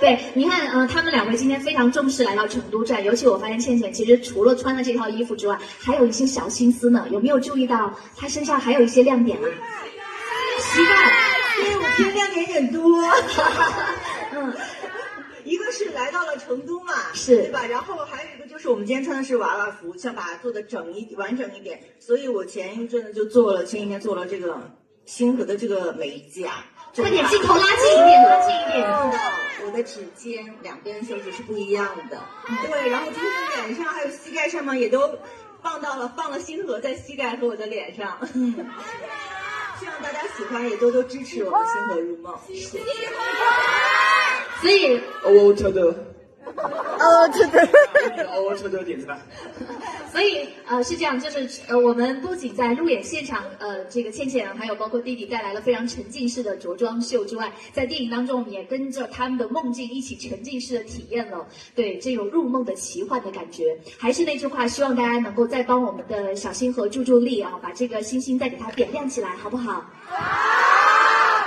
对，你看，他们两位今天非常重视来到成都站，尤其我发现倩倩其实除了穿了这套衣服之外，还有一些小心思呢。有没有注意到她身上还有一些亮点啊？膝盖，因为我今天亮点很多。嗯，一个是来到了成都嘛，是对吧？然后还有一个就是我们今天穿的是娃娃服，想把它做的完整一点，所以我前一天做了这个星河的这个美甲。快点，镜头拉近一点，拉近一点。我的指尖两边手指是不一样的，对。然后今天脸上还有膝盖上面也都放了星河在膝盖和我的脸上。希望大家喜欢，也多多支持我们星河入梦。所以车的点赞。所以是这样，就是我们不仅在路演现场，这个倩倩还有包括弟弟带来了非常沉浸式的着装秀之外，在电影当中我们也跟着他们的梦境一起沉浸式的体验了对这种入梦的奇幻的感觉。还是那句话，希望大家能够再帮我们的小星河助力啊，把这个星星再给它点亮起来，好不好？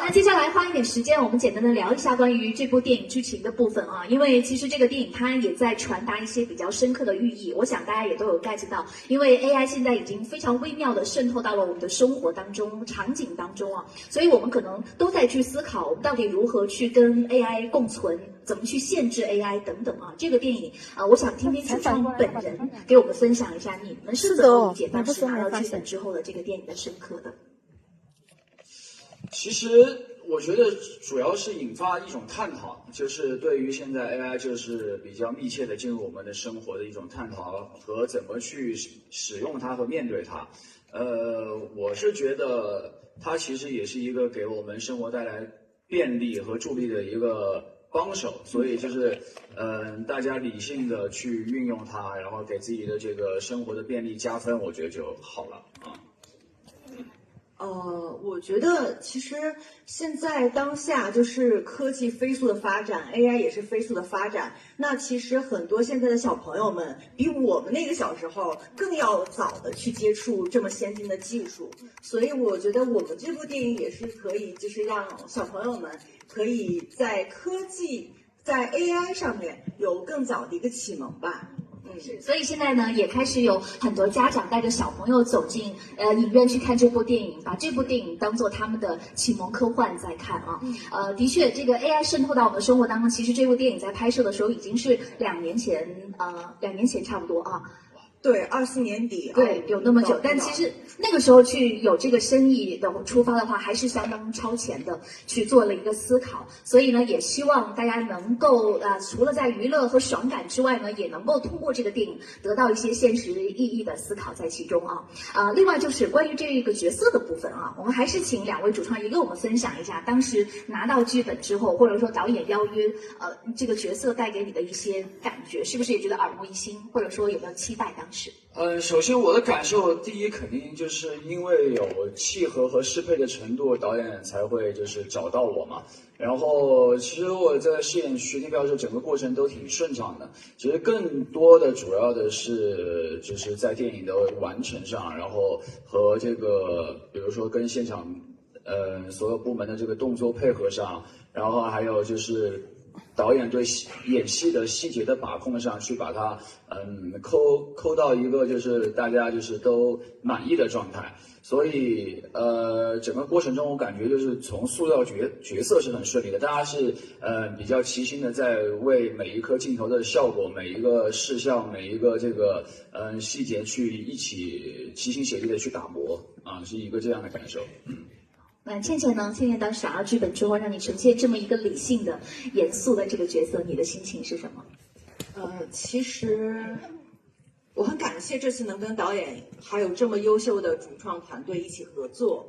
那接下来花一点时间，我们简单的聊一下关于这部电影剧情的部分啊，因为其实这个电影它也在传达一些比较深刻的寓意，我想大家也都有 get 到，因为 AI 现在已经非常微妙的渗透到了我们的生活当中、场景当中啊，所以我们可能都在去思考，我们到底如何去跟 AI 共存，怎么去限制 AI 等等啊。这个电影我想听听主创本人给我们分享一下，你们是怎么理解当时拿到剧本之后的这个电影的深刻的？其实我觉得主要是引发一种探讨，就是对于现在 AI 就是比较密切的进入我们的生活的一种探讨和怎么去使用它和面对它。我是觉得它其实也是一个给我们生活带来便利和助力的一个帮手，所以就是大家理性的去运用它，然后给自己的这个生活的便利加分，我觉得就好了啊。我觉得其实现在当下就是科技飞速的发展 ，AI 也是飞速的发展。那其实很多现在的小朋友们比我们那个小时候更要早的去接触这么先进的技术，所以我觉得我们这部电影也是可以，就是让小朋友们可以在科技、在 AI 上面有更早的一个启蒙吧。是，所以现在呢，也开始有很多家长带着小朋友走进影院去看这部电影，把这部电影当做他们的启蒙科幻在看啊。的确，这个 AI 渗透到我们的生活当中，其实这部电影在拍摄的时候已经是2年前差不多啊。对，24年底，对，有那么久，但其实那个时候去有这个深意的出发的话，还是相当超前的去做了一个思考。所以呢，也希望大家能够除了在娱乐和爽感之外呢，也能够通过这个电影得到一些现实意义的思考在其中啊。另外就是关于这个角色的部分啊，我们还是请2位主创也给我们分享一下，当时拿到剧本之后，或者说导演邀约，这个角色带给你的一些感觉，是不是也觉得耳目一新，或者说有没有期待当时？首先我的感受，第一肯定就是因为有契合和适配的程度，导演才会就是找到我嘛。然后其实我在饰演徐天彪的时候，整个过程都挺顺畅的。其实更多的主要的是就是在电影的完成上，然后和这个比如说跟现场所有部门的这个动作配合上，然后还有就是导演对演戏的细节的把控上去把它抠到一个就是大家就是都满意的状态。所以整个过程中我感觉就是从塑造角色是很顺利的，大家是比较齐心的在为每一颗镜头的效果、每一个视效、每一个这个细节去一起齐心协力的去打磨啊，是一个这样的感受。那倩倩呢？倩倩当时拿到剧本之后，让你呈现这么一个理性的、严肃的这个角色，你的心情是什么？其实我很感谢这次能跟导演还有这么优秀的主创团队一起合作。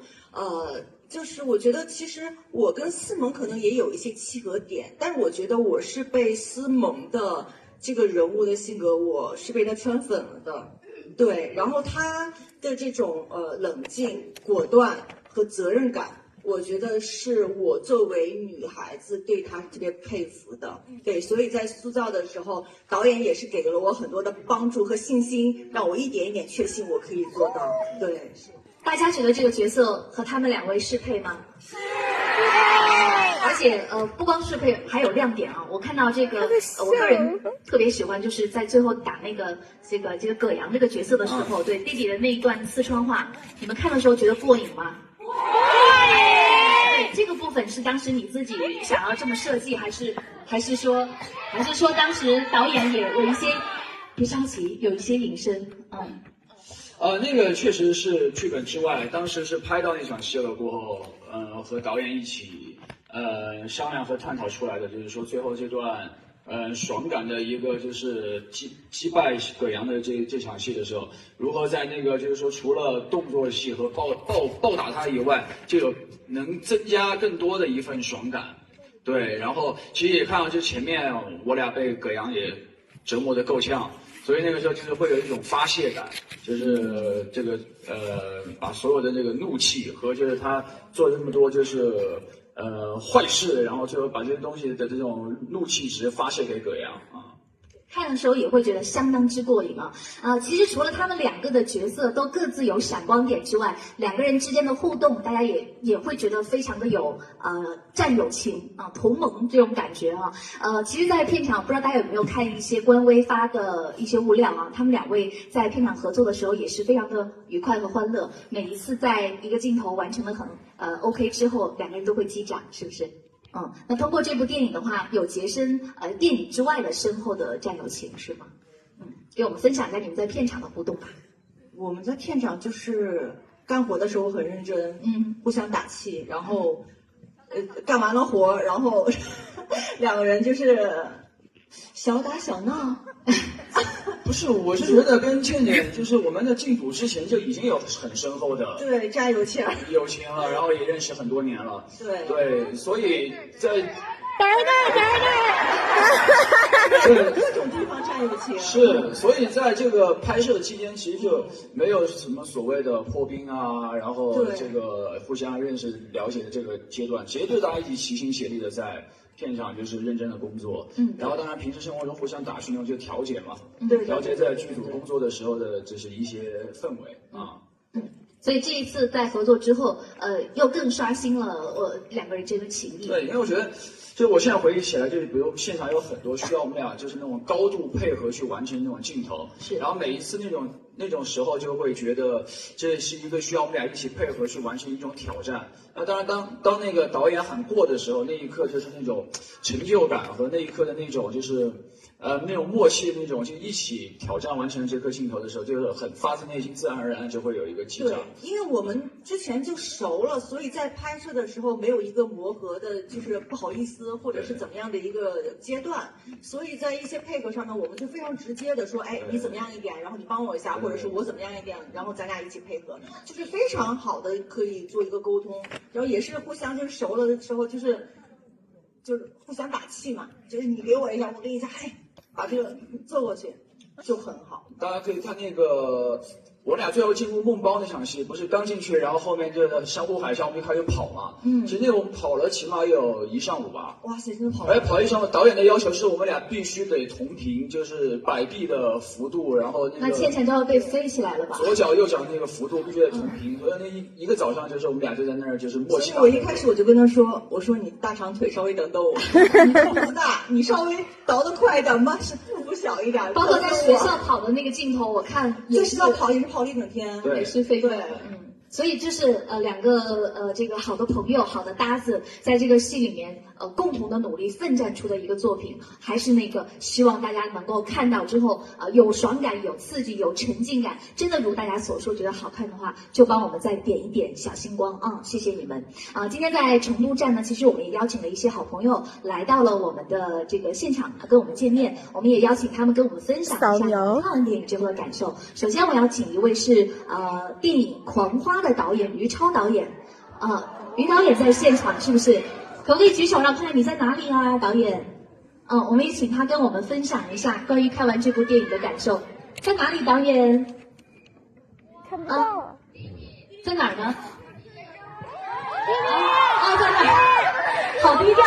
就是我觉得其实我跟思萌可能也有一些契合点，但是我觉得我是被思萌的这个人物的性格，我是被他圈粉了的。对，然后他的这种冷静、果断和责任感，我觉得是我作为女孩子对他特别佩服的。对，所以在塑造的时候，导演也是给了我很多的帮助和信心，让我一点一点确信我可以做到。对，是。大家觉得这个角色和他们2位适配吗？是。而且且不光是还有亮点啊，我看到这个，我个人特别喜欢，就是在最后打那个这个葛阳这个角色的时候，对弟弟的那一段四川话，你们看的时候觉得过瘾吗？对，这个部分是当时你自己想要这么设计，还是说当时导演也有一些，别着急，有一些隐身，那个确实是剧本之外，当时是拍到那场戏了过后，和导演一起商量和探讨出来的，就是说最后这段爽感的一个就是击败葛阳的这场戏的时候，如何在那个就是说除了动作戏和暴打他以外，这个能增加更多的一份爽感。对，然后其实也看到就前面我俩被葛阳也折磨得够呛。所以那个时候就是会有一种发泄感，就是这个把所有的这个怒气和就是他做这么多就是坏事，然后最后把这些东西的这种怒气值发泄给葛阳啊。看的时候也会觉得相当之过瘾啊！其实除了他们两个的角色都各自有闪光点之外，两个人之间的互动，大家也会觉得非常的有战友情啊、同盟这种感觉啊。其实，在片场不知道大家有没有看一些官微发的一些物料啊，他们两位在片场合作的时候也是非常的愉快和欢乐。每一次在一个镜头完成的很OK 之后，两个人都会击掌，是不是？那通过这部电影的话，有节深电影之外的深厚的战友情，是吗？给我们分享一下你们在片场的互动吧。我们在片场就是干活的时候很认真，互相打气，然后干完了活，然后两个人就是小打小闹。不是，我是觉得跟倩倩就是我们的进组之前就已经有很深厚的对战友情了，然后也认识很多年了。对，所以在各种地方战友情是，所以在这个拍摄的期间，其实就没有什么所谓的破冰啊，然后这个互相认识了解的这个阶段，其实就大家一起齐心协力的在片场就是认真的工作，然后当然平时生活中互相打训练就调节嘛，调节在剧组工作的时候的就是一些氛围啊。所以这一次在合作之后，又更刷新了两个人之间的情谊。对，因为我觉得，就我现在回忆起来，就是比如现场有很多需要我们俩就是那种高度配合去完成那种镜头，然后每一次那种时候就会觉得这是一个需要我们俩一起配合去完成一种挑战。那当然当那个导演喊过的时候，那一刻就是那种成就感和那一刻的那种就是那种默契，那种就一起挑战完成这颗镜头的时候，就是很发自内心，自然而然就会有一个击掌。对，因为我们之前就熟了，所以在拍摄的时候没有一个磨合的，就是不好意思或者是怎么样的一个阶段，所以在一些配合上呢，我们就非常直接的说，哎，你怎么样一点，然后你帮我一下，或者是我怎么样一点，然后咱俩一起配合，就是非常好的可以做一个沟通，然后也是互相就是熟了的时候，就是互相打气嘛，就是你给我一下，我给你一下，哎，把这个做过去就很好。大家可以看那个我俩最后进入梦包那场戏，不是刚进去，然后后面就山呼海啸，我们就开始跑嘛。其实那种跑了起码有1上午吧。哇塞，真的跑！而且跑1上午，导演的要求是我们俩必须得同频，就是摆臂的幅度，然后那倩倩都要被飞起来了吧？左脚右脚那个幅度必须得同频，所以那一个早上就是我们俩就在那儿就是默契。所以我一开始我就跟他说，我说你大长腿稍微等等我，你步子大，你稍微倒得快一点嘛，是步子小一点。包括在学校跑的那个镜头，我看在学校跑也是跑了一整天。也是飞对，所以这是两个这个好的朋友、好的搭子，在这个戏里面共同的努力奋战出的一个作品，还是那个希望大家能够看到之后有爽感、有刺激、有沉浸感。真的如大家所说，觉得好看的话，就帮我们再点一点小星光啊！谢谢你们啊！今天在成都站呢，其实我们也邀请了一些好朋友来到了我们的这个现场跟我们见面，我们也邀请他们跟我们分享一下看完电影之后的感受。首先，我要请一位是电影《狂花》的导演于超导演，于导演在现场是不是？可不可以举手让看看你在哪里啊，导演？我们也请他跟我们分享一下关于看完这部电影的感受。在哪里，导演？看不到。在哪儿呢？在哪儿？好低调。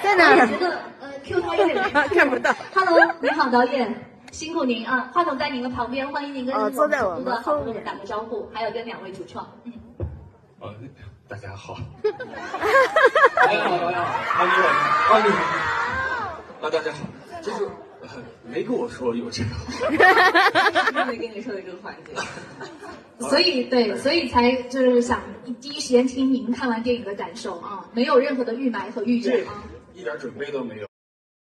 在哪儿？我觉得Q 他有点看不到。Hello， 你好，导演，辛苦您啊！话筒在您的旁边，欢迎您跟坐在我们的好朋友们打个招呼，还有跟2位主创。大家好。导演好，导演好，你好，你好，大家好。这是没跟我说有这个，没跟你说的这个环节。所以对，所以才就是想第一时间听您看完电影的感受啊，没有任何的预埋和预演啊。一点准备都没有。